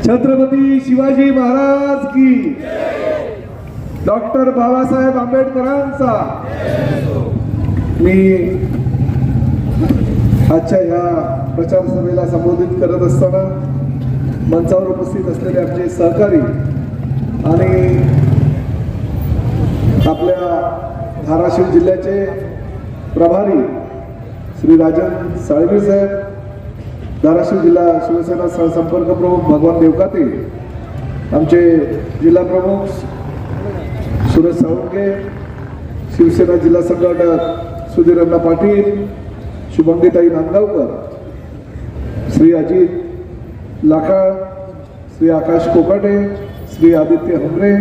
छत्रपती शिवाजी महाराज की, डॉक्टर बाबासाहेब आंबेडकरांचा। मी आजच्या ह्या प्रचार सभेला संबोधित करत असताना मंचावर उपस्थित असलेले आमचे सहकारी आणि आपल्या धाराशिव जिल्ह्याचे प्रभारी श्री राजन साळवी साहेब, धाराशिव जिल्हा शिवसेना सहसंपर्क प्रमुख भगवान देवकाते, आमचे जिल्हा प्रमुख सुरेश साळुंके, शिवसेना जिल्हा संघटक सुधीर अण्णा पाटील, शुभंगीताई नांदगावकर, श्री अजित लाखाळ, श्री आकाश कोकाटे, श्री आदित्य हमरे,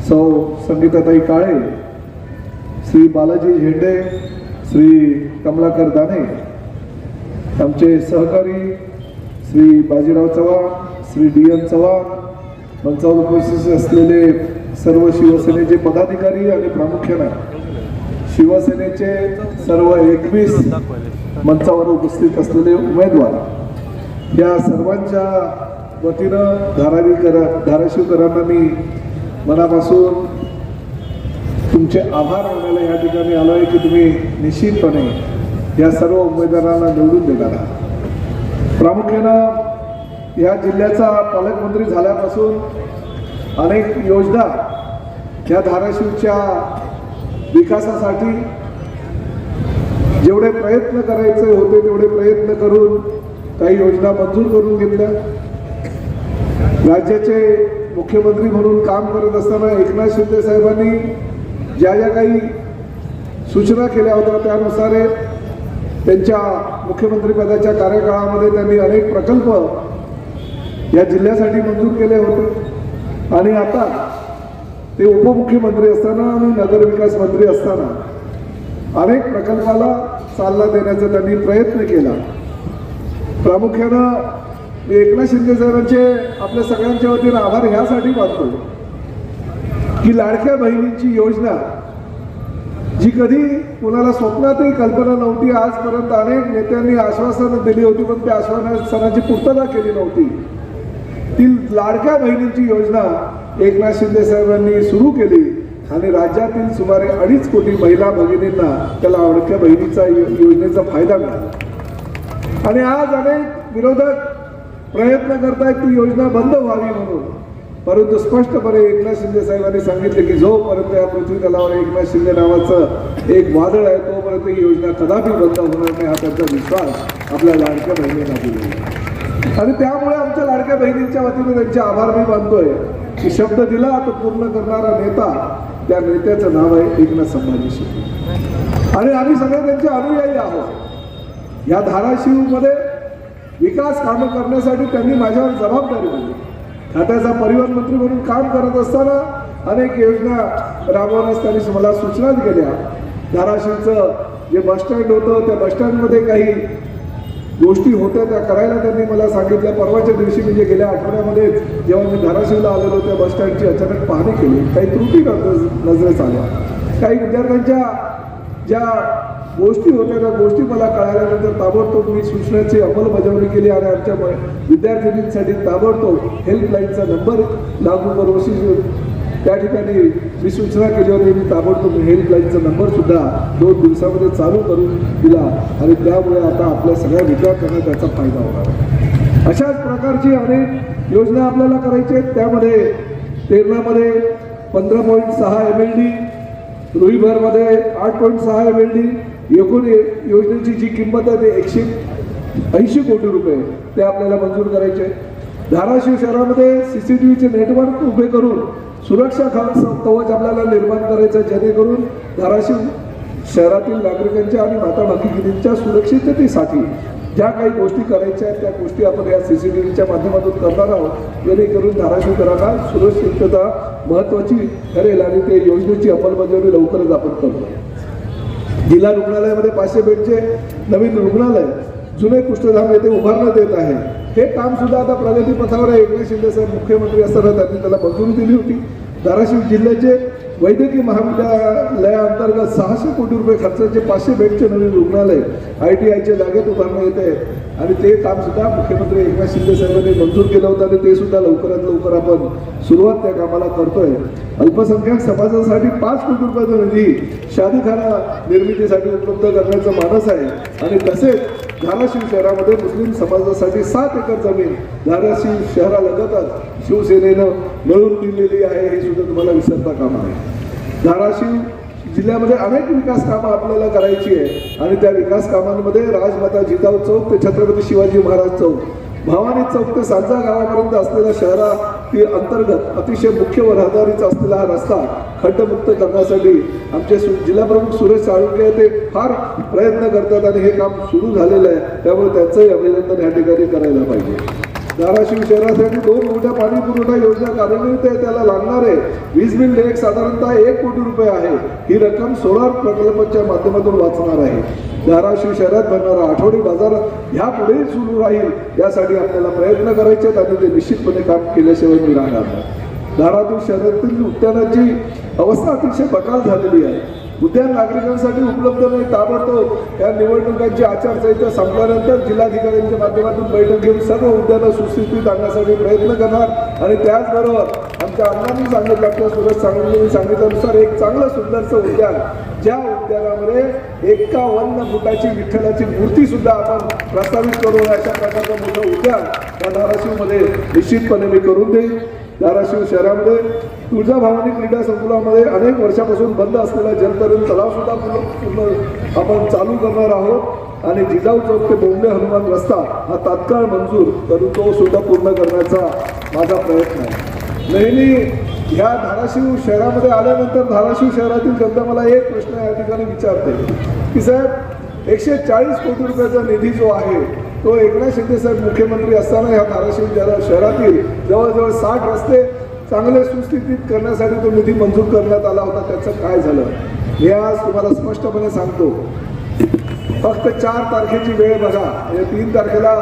सौ संगीताताई काळे, श्री बालाजी झेंडे, श्री कमलाकर दाने, आमचे सहकारी श्री बाजीराव चव्हाण, श्री डी.एन. चव्हाण, मंचावर उपस्थित असलेले सर्व शिवसेनेचे पदाधिकारी आणि प्रामुख्याने शिवसेनेचे सर्व 21 मंचावर उपस्थित असलेले उमेदवार, या सर्वांच्या वतीनं धाराशिवकरांना मी मनापासून तुमचे आभार मानायला या ठिकाणी आलो आहे की तुम्ही निश्चितपणे या सर्व उमेदवारांना निवडून देणार आहात। प्रामुख्यानं या जिल्ह्याचा पालकमंत्री झाल्यापासून अनेक योजना या धाराशिवच्या विकासासाठी जेवढे प्रयत्न करायचे होते तेवढे प्रयत्न करून काही योजना मंजूर करून घेतल्या। राज्याचे मुख्यमंत्री म्हणून काम करत असताना एकनाथ शिंदे साहेबांनी ज्या ज्या काही सूचना केल्या होत्या त्यानुसार त्यांच्या मुख्यमंत्री पदाच्या कार्यकाळामध्ये त्यांनी अनेक प्रकल्प या जिल्ह्यासाठी मंजूर केले होते आणि आता ते उपमुख्यमंत्री असताना आणि नगरविकास मंत्री असताना अनेक प्रकल्पाला चालना देण्याचा त्यांनी प्रयत्न केला। प्रामुख्यानं मी एकनाथ शिंदे साहेबांचे आपल्या सगळ्यांच्या वतीनं आभार ह्यासाठी मानतो की लाडक्या बहिणींची योजना जी कधी कुणाला स्वप्नातही कल्पना नव्हती, आजपर्यंत अनेक नेत्यांनी आश्वासनं दिली होती पण त्या आश्वासनाची पूर्तता केली नव्हती, ती लाडक्या बहिणींची योजना एकनाथ शिंदे साहेबांनी सुरू केली आणि राज्यातील सुमारे 2.5 कोटी महिला भगिनींना त्या लाडक्या बहिणीचा योजनेचा फायदा मिळाला। आणि आज अनेक विरोधक प्रयत्न करतायत ती योजना बंद व्हावी म्हणून, परंतु स्पष्टपणे एकनाथ शिंदे साहेबांनी सांगितले की जोपर्यंत या पृथ्वी तलावर एकनाथ शिंदे नावाचं एक वादळ आहे तोपर्यंत ही योजना कदापि बंद होणार नाही, हा त्यांचा विश्वास आपल्या लाडक्या बहिणींना दिला। आणि त्यामुळे आमच्या लाडक्या बहिणींच्या वतीने त्यांचे आभार मी मानतोय की शब्द दिला तो पूर्ण करणारा नेता, त्या नेत्याचं नाव आहे एकनाथ संभाजी शिंदे आणि आम्ही सगळे त्यांचे अनुयायी आहोत। या धाराशिवमध्ये विकास कामं करण्यासाठी त्यांनी माझ्यावर जबाबदारी दिली। खात्याचा परिवहन मंत्री म्हणून काम करत असताना अनेक योजना राबवण्यास त्यांनी मला सूचना केल्या। धाराशिवचं जे बसस्टँड होतं त्या बसस्टँडमध्ये काही गोष्टी होत्या त्या करायला त्यांनी मला सांगितल्या। परवाच्या दिवशी म्हणजे गेल्या आठवड्यामध्ये जेव्हा मी धाराशिवला आलेलो त्या बसस्टँडची अचानक पाहणी केली, काही त्रुटी नजरेस आल्या, काही विद्यार्थ्यांच्या ज्या गोष्टी होत्या त्या गोष्टी मला कळाल्यानंतर ताबडतोब मी सूचनेची अंमलबजावणी केली आणि आमच्या विद्यार्थिनींसाठी ताबडतोब हेल्पलाईनचा नंबर लागू करून त्या ठिकाणी मी सूचना केली होती। मी ताबडतोब हेल्पलाईनचा नंबर सुद्धा 2 दिवसामध्ये चालू करून दिला आणि त्यामुळे आता आपल्या सगळ्या विद्यार्थ्यांना त्याचा फायदा होणार आहे। अशाच प्रकारची अनेक योजना आपल्याला करायची आहेत। त्यामध्ये तेरणामध्ये 15.6 MLD, रुईभरमध्ये 8.6 MLD, एकूण योजनेची जी किंमत आहे ते 180 कोटी रुपये ते आपल्याला मंजूर करायचे। धाराशिव शहरामध्ये CCTVचे नेटवर्क उभे करून सुरक्षा कवच आपल्याला निर्माण करायचं, जेणेकरून धाराशिव शहरातील नागरिकांच्या आणि माता भगिनींच्या सुरक्षिततेसाठी ज्या काही गोष्टी करायच्या आहेत त्या गोष्टी आपण या CCTVच्या माध्यमातून करणार आहोत, जेणेकरून धाराशिवकरांना सुरक्षितता महत्त्वाची ठरेल आणि ते योजनेची अंमलबजावणी लवकरच आपण करू। जिल्हा रुग्णालयामध्ये 500 बेडचे नवीन रुग्णालय जुने कुष्ठधाम येथे उभारण्यात येत आहे। हे काम सुद्धा आता प्रगतीपथावर आहे। एकनाथ शिंदे साहेब मुख्यमंत्री असताना त्यांनी त्याला मंजुरी दिली होती। धाराशिव जिल्ह्याचे वैद्यकीय महाविद्यालयाअंतर्गत 600 कोटी रुपये खर्चाचे 500 बेडचे नवीन रुग्णालय ITIच्या जागेत उभारण्यात येत आहे आणि ते काम सुद्धा मुख्यमंत्री एकनाथ शिंदे साहेबांनी मंजूर केलं होतं आणि ते सुद्धा लवकरात लवकर आपण सुरुवात त्या कामाला करतोय. अल्पसंख्याक समाजासाठी 5 कोटी रुपयाचा निधी शादीखाना निर्मितीसाठी उपलब्ध करण्याचं मानस आहे आणि तसेच धाराशिव शहरामध्ये मुस्लिम समाजासाठी 7 एकर जमीन धाराशिव शहरालगतच शिवसेनेनं मिळवून दिलेली आहे हे सुद्धा तुम्हाला विसरता कामा नये. धाराशिव जिल्ह्यामध्ये अनेक विकास कामं आपल्याला करायची आहे आणि त्या विकास कामांमध्ये राजमाता जिजाऊ चौक ते छत्रपती शिवाजी महाराज चौक, भवानी चौक ते सांजा गावापर्यंत असलेल्या शहरातील अंतर्गत अतिशय मुख्य रहदारीचा असलेला हा रस्ता खड्डमुक्त करण्यासाठी आमचे जिल्हा प्रमुख सुरेश साळुंखे ते फार प्रयत्न करतात आणि हे काम सुरू झालेलं आहे. त्यामुळे त्यांचंही अभिनंदन या ठिकाणी करायला पाहिजे. धाराशिव शहरासाठी 2 मोठ्या पाणी पुरवठा योजना कार्यान्वित आहे. त्याला लागणारे वीज बिल देयक साधारणतः 1 कोटी रुपये आहे. ही रक्कम सोलार प्रकल्पाच्या माध्यमातून वाचणार आहे. धाराशिव शहरात भरणारा आठवडी बाजार ह्या पुढे सुरू राहील यासाठी आपल्याला प्रयत्न करायचे आहेत आणि ते निश्चितपणे काम केल्याशिवाय मी राहणार नाही. धाराशिव शहरातील उद्यानाची अवस्था अतिशय बकाल झालेली आहे. उद्यान नागरिकांसाठी उपलब्ध नाही. ताबडतोब या निवडणुकांची आचारसंहिता संपल्यानंतर जिल्हाधिकाऱ्यांच्या माध्यमातून बैठक घेऊन सर्व उद्यानं सुस्थितीत आणण्यासाठी प्रयत्न करणार आणि त्याचबरोबर आमच्या अण्णांनी सांगितलं, आपल्या सुरेश साळुंखेंनी सांगितल्यानुसार एक चांगलं सुंदरचं उद्यान, ज्या उद्यानामध्ये 51 फुटाची विठ्ठलाची मूर्ती सुद्धा आपण प्रस्तावित करू अशा प्रकारचं मोठं उद्यान या धाराशिवमध्ये निश्चितपणे मी करून देईन. धाराशिव शहरामध्ये तुळजाभवानी क्रीडा संकुलामध्ये अनेक वर्षापासून बंद असलेला जलतरण तलाव सुद्धा पूर्ण आपण चालू करणार आहोत आणि जिजाऊ चौक ते बोंबले हनुमान रस्ता हा तात्काळ मंजूर करून तो सुद्धा पूर्ण करण्याचा माझा प्रयत्न आहे. नेहमी ह्या धाराशिव शहरामध्ये आल्यानंतर धाराशिव शहरातील जनता मला एक प्रश्न या ठिकाणी विचारते की साहेब 140 कोटी रुपयाचा निधी जो आहे तो एकनाथ शिंदे साहेब मुख्यमंत्री असताना ह्या धाराशिव शहरातील जवळजवळ 60 रस्ते चांगले सुस्थितीत करण्यासाठी तो निधी मंजूर करण्यात आला होता. त्याचं काय झालं हे आज तुम्हाला स्पष्टपणे सांगतो. फक्त 4 तारखेची वेळ बघा, 3 तारखेला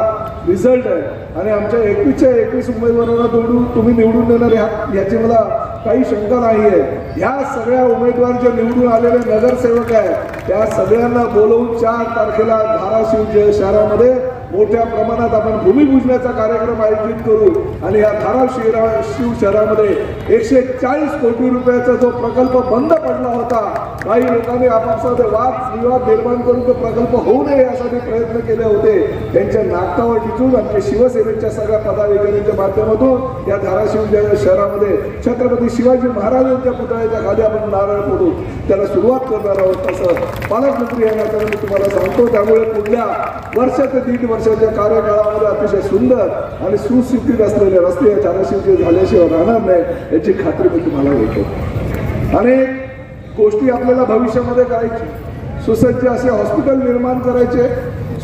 रिझल्ट आहे आणि आमच्या 21च्या 21 उमेदवारांना तुम्ही निवडून देणार याची मला काही शंका नाही आहे. ह्या सगळ्या उमेदवार जे निवडून आलेले नगरसेवक आहेत त्या सगळ्यांना बोलवून 4 तारखेला धाराशिव शहरामध्ये मोठ्या प्रमाणात आपण भूमिपूजनाचा कार्यक्रम आयोजित करू आणि या धाराशिव शहरामध्ये 140 कोटी रुपयाचा जो प्रकल्प बंद पडला होता, काही लोकांनी आपापसात वाद विवाद निर्माण करून तो प्रकल्प होऊ नये यासाठी प्रयत्न केले होते. त्यांच्या नाकावर टिचून आमच्या शिवसेनेच्या सगळ्या पदाधिकाऱ्यांच्या माध्यमातून या धाराशिव शहरामध्ये छत्रपती शिवाजी महाराजांच्या पुतळ्याच्या खाली आपण नारळ फोडू त्याला सुरुवात करणार आहोत असं पालकमंत्री या नात्याने मी तुम्हाला सांगतो. त्यामुळे पुढल्या वर्ष ते 1.5 वर्षाच्या कार्यकाळामध्ये अतिशय सुंदर आणि सुस्थितीत असलेले रस्ते या धाराशिवचे झाल्याशिवाय राहणार नाही याची खात्री मी तुम्हाला देतो. अनेक गोष्टी आपल्याला भविष्यामध्ये करायची, सुसज्ज असे हॉस्पिटल निर्माण करायचे,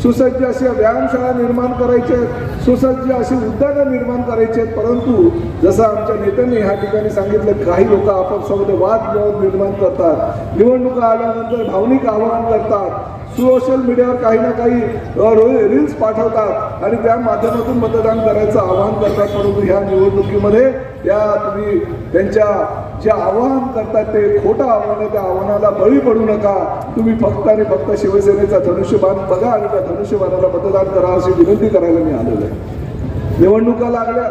सुसज्ज अशा व्यायामशाळा निर्माण करायचे, सुसज्ज अशी उद्यानं निर्माण करायचे. परंतु जसं आमच्या नेत्यांनी ह्या ठिकाणी सांगितलं, काही लोक आपापसामध्ये वादविवाद निर्माण करतात, निवडणुका आल्यानंतर भावनिक आवाहन करतात, सोशल मीडियावर काही ना काही रील्स पाठवतात आणि त्या माध्यमातून मतदान करायचं आवाहन करतात. परंतु ह्या निवडणुकीमध्ये तुम्ही त्यांच्या जे आवाहन करतात ते खोटं आव्हान आहे, त्या आव्हानाला बळी पडू नका. तुम्ही फक्त आणि फक्त शिवसेनेचा धनुष्यबाण बघा आणि त्या धनुष्यबाणाला मतदान करा अशी विनंती करायला मी आलेलो आहे. निवडणुका लागल्या,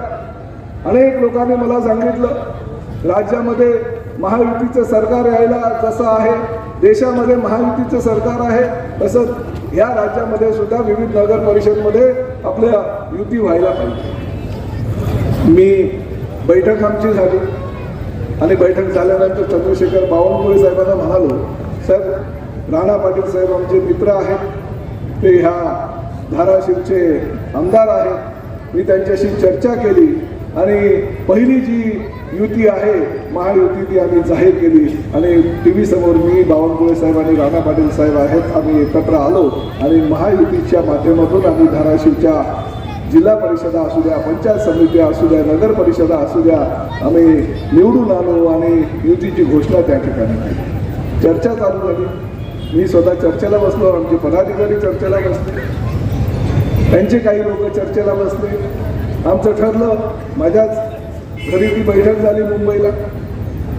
अनेक लोकांनी मला सांगितलं राज्यामध्ये महायुतीचं सरकार यायला जसं आहे, देशामध्ये महायुतीचं सरकार आहे तसंच या राज्यामध्ये सुद्धा विविध नगर परिषदमध्ये आपल्या युती व्हायला पाहिजे. मी बैठक आमची झाली आणि बैठक झाल्यानंतर चंद्रशेखर बावनकुळे साहेबांना म्हणालो, साहेब राणा पाटील साहेब आमचे मित्र आहेत, ते ह्या धाराशिवचे आमदार आहेत. मी त्यांच्याशी चर्चा केली आणि पहिली जी युती आहे महायुती ती आम्ही जाहीर केली आणि TV समोर मी बावनकुळे साहेब आणि राणा पाटील साहेब आहेत, आम्ही एकत्र आलो आणि महायुतीच्या माध्यमातून आम्ही धाराशिवच्या जिल्हा परिषदा असू द्या, पंचायत समित्या असू द्या, नगर परिषदा असू द्या, आम्ही निवडून आलो आणि युतीची घोषणा त्या ठिकाणी केली. चर्चा चालू झाली, मी स्वतः चर्चेला बसलो, आमचे पदाधिकारी चर्चेला बसले, त्यांचे काही लोक चर्चेला बसले. आमचं ठरलं, माझ्याच घरी ती बैठक झाली मुंबईला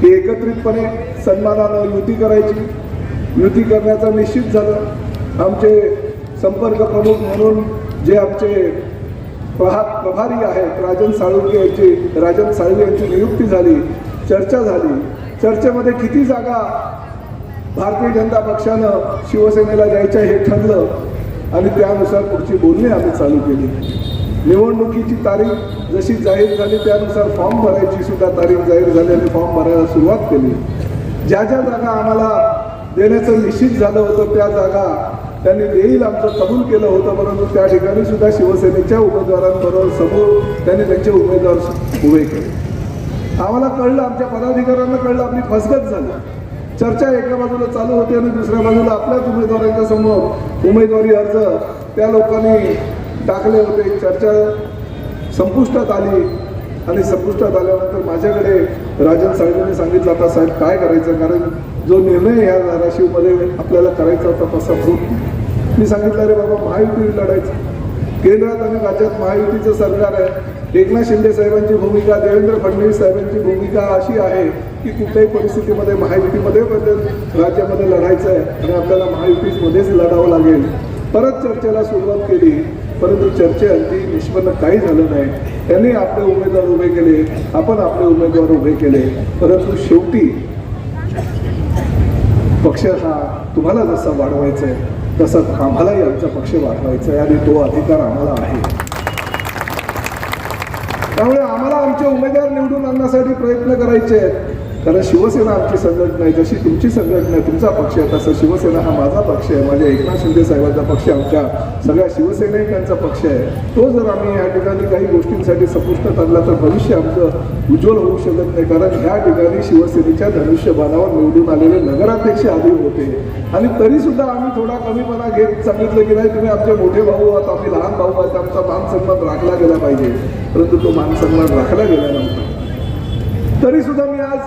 की एकत्रितपणे सन्मानानं युती करायची. युती करण्याचं निश्चित झालं. आमचे संपर्क प्रमुख म्हणून जे आमचे प्रभारी आहेत राजन साळवे यांची नियुक्ती झाली. चर्चा झाली. चर्चेमध्ये किती जागा भारतीय जनता पक्षानं शिवसेनेला द्यायच्या हे ठरलं आणि त्यानुसार पुढची बोलणी आम्ही चालू केली. निवडणुकीची तारीख जशी जाहीर झाली त्यानुसार फॉर्म भरायची सुद्धा तारीख जाहीर झाली आणि फॉर्म भरायला सुरुवात केली. ज्या जागा आम्हाला देण्याचं निश्चित झालं होतं त्या जागा त्यांनी देईल आमचं कबूल केलं होतं, परंतु त्या ठिकाणी सुद्धा शिवसेनेच्या उमेदवारांबरोबर समोर त्यांनी त्यांचे उमेदवार उभे केले. आम्हाला कळलं, आमच्या पदाधिकाऱ्यांना कळलं, आपली फसगत झाली. चर्चा एका बाजूला चालू होती आणि दुसऱ्या बाजूला आपल्याच उमेदवारांच्या समोर उमेदवारी अर्ज त्या लोकांनी टाकले होते. चर्चा संपुष्टात आली आणि संपुष्टात आल्यानंतर माझ्याकडे राजन साहेबांनी सांगितलं, आता साहेब काय करायचं, कारण जो निर्णय ह्या धाराशिवमध्ये आपल्याला करायचा होता तसा होत नाही. मी सांगितलं, अरे बाबा महायुती लढायचं, केंद्रात आणि राज्यात महायुतीचं सरकार आहे. एकनाथ शिंदे साहेबांची भूमिका, देवेंद्र फडणवीस साहेबांची भूमिका अशी आहे की कुठल्याही परिस्थितीमध्ये महायुतीमध्ये राज्यामध्ये लढायचं आहे आणि आपल्याला महायुतीमध्येच लढावं लागेल. परत चर्चेला सुरुवात केली, परंतु चर्चेअंती निष्पन्न काही झालं नाही. त्यांनी आपले उमेदवार उभे केले, आपण आपले उमेदवार उभे केले, परंतु शेवटी पक्ष हा तुम्हाला जसा वाढवायचा आहे तसाच आम्हालाही आमचा पक्ष वाढवायचा आहे आणि तो अधिकार आम्हाला आहे. त्यामुळे आम्हाला आमचे उमेदवार निवडून आणण्यासाठी प्रयत्न करायचे आहेत. कारण शिवसेना आमची संघटना आहे, जशी तुमची संघटना आहे, तुमचा पक्ष आहे, तसं शिवसेना हा माझा पक्ष आहे, माझ्या एकनाथ शिंदे साहेबांचा पक्ष, आमच्या सगळ्या शिवसैनिकांचा पक्ष आहे. तो जर आम्ही या ठिकाणी काही गोष्टींसाठी संपुष्टात आणला तर भविष्य आमचं उज्ज्वल होऊ शकत नाही. कारण ह्या ठिकाणी शिवसेनेच्या धनुष्यबाणावर निवडून आलेले नगराध्यक्ष आधी होते आणि तरी सुद्धा आम्ही थोडा कमीपणा घेत सांगितलं की नाही, तुम्ही आमचे मोठे भाऊ आहात, आम्ही लहान भाऊ आहात, आमचा मान सन्मान राखला गेला पाहिजे. परंतु तो मान सन्मान राखला गेला नव्हता. तरी सुद्धा मी आज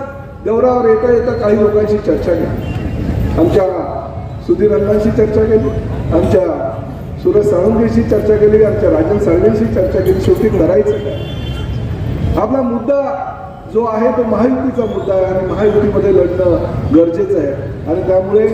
दौऱ्यावर येता येता काही लोकांशी चर्चा केली. आमच्या सुधीर अण्णांशी चर्चा केली, आमच्या सुरेश साळुंखेशी चर्चा केली, आमच्या राजन साळवेंशी चर्चा केली. शेवटी करायचं काय? आपला मुद्दा जो आहे तो महायुतीचा मुद्दा आहे आणि महायुतीमध्ये लढणं गरजेचं आहे. आणि त्यामुळे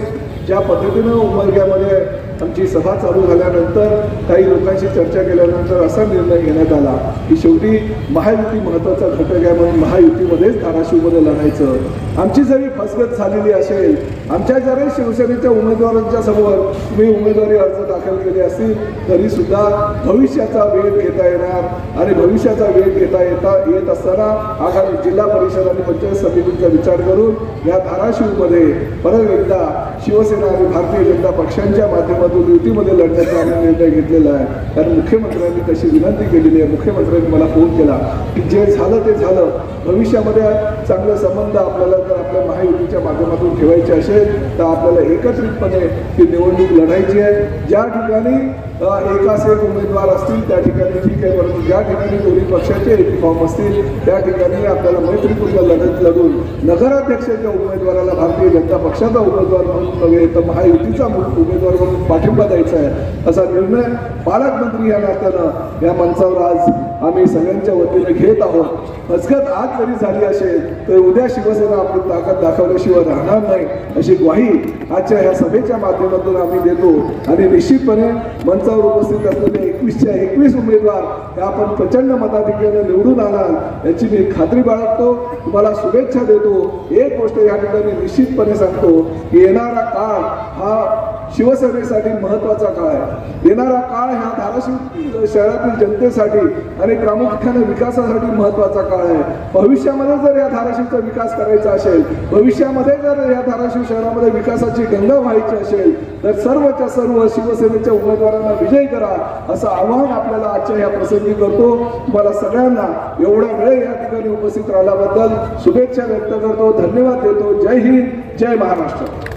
ज्या पद्धतीनं उमरग्यामध्ये आमची सभा चालू झाल्यानंतर काही लोकांशी चर्चा केल्यानंतर असा निर्णय घेण्यात आला की शेवटी महायुती महत्त्वाचा घटक आहे म्हणून महायुतीमध्येच धाराशिवमध्ये लढायचं. आमची जरी फसगत झालेली असेल, आमच्या जरी शिवसेनेच्या उमेदवारांच्या समोर तुम्ही उमेदवारी अर्ज दाखल केले असतील तरी सुद्धा भविष्याचा वेध घेता येणार आणि भविष्याचा वेध घेता येत असताना आगामी जिल्हा परिषद आणि पंचायत समितीचा विचार करून या धाराशिवमध्ये परत एकदा शिवसेना आणि भारतीय जनता पक्षांच्या माध्यमातून युतीमध्ये लढण्याचा आम्ही निर्णय घेतलेला आहे. कारण मुख्यमंत्र्यांनी तशी विनंती केलेली आहे. मुख्यमंत्र्यांनी मला फोन केला की जे झालं ते झालं, भविष्यामध्ये चांगले संबंध आपल्याला जर आपल्या महायुतीच्या माध्यमातून ठेवायचे असेल तर आपल्याला एकत्रितपणे ही निवडणूक लढायची आहे. ज्या ठिकाणी एकाच एक उमेदवार असतील त्या ठिकाणी ठीक आहे, परंतु ज्या ठिकाणी दोन्ही पक्षाचे एक फॉर्म असतील त्या ठिकाणी आपल्याला मैत्रीपूर्ण लढत लढून नगराध्यक्षाच्या उमेदवाराला भारतीय जनता पक्षाचा उमेदवार म्हणून नव्हे तर महायुतीचा उमेदवार म्हणून पाठिंबा द्यायचा आहे असा निर्णय पालकमंत्री या नात्यानं या मंचावर आज आम्ही सगळ्यांच्या वतीने घेत आहोत. फसगत आज जरी झाली असेल तर उद्या शिवसेना आपली ताकद दाखवल्याशिवाय राहणार नाही अशी ग्वाही आजच्या ह्या सभेच्या माध्यमातून आम्ही देतो. आणि निश्चितपणे मंचावर उपस्थित असलेले 21च्या 21 उमेदवार हे आपण प्रचंड मताधिक्याने निवडून आणाल याची मी खात्री बाळगतो. तुम्हाला शुभेच्छा देतो. एक गोष्ट या ठिकाणी निश्चितपणे सांगतो की येणारा काळ हा शिवसेनेसाठी महत्त्वाचा काळ आहे. येणारा काळ ह्या धाराशिव शहरातील जनतेसाठी आणि प्रामुख्याने विकासासाठी महत्त्वाचा काळ आहे. भविष्यामध्ये जर या धाराशिवचा विकास करायचा असेल, भविष्यामध्ये जर या धाराशिव शहरामध्ये विकासाची गंगा व्हायची असेल तर सर्वच्या सर्व शिवसेनेच्या उमेदवारांना विजयी करा असं आवाहन आपल्याला आजच्या या प्रसंगी करतो. तुम्हाला सगळ्यांना एवढा वेळ या ठिकाणी उपस्थित राहिल्याबद्दल शुभेच्छा व्यक्त करतो, धन्यवाद देतो. जय हिंद, जय महाराष्ट्र.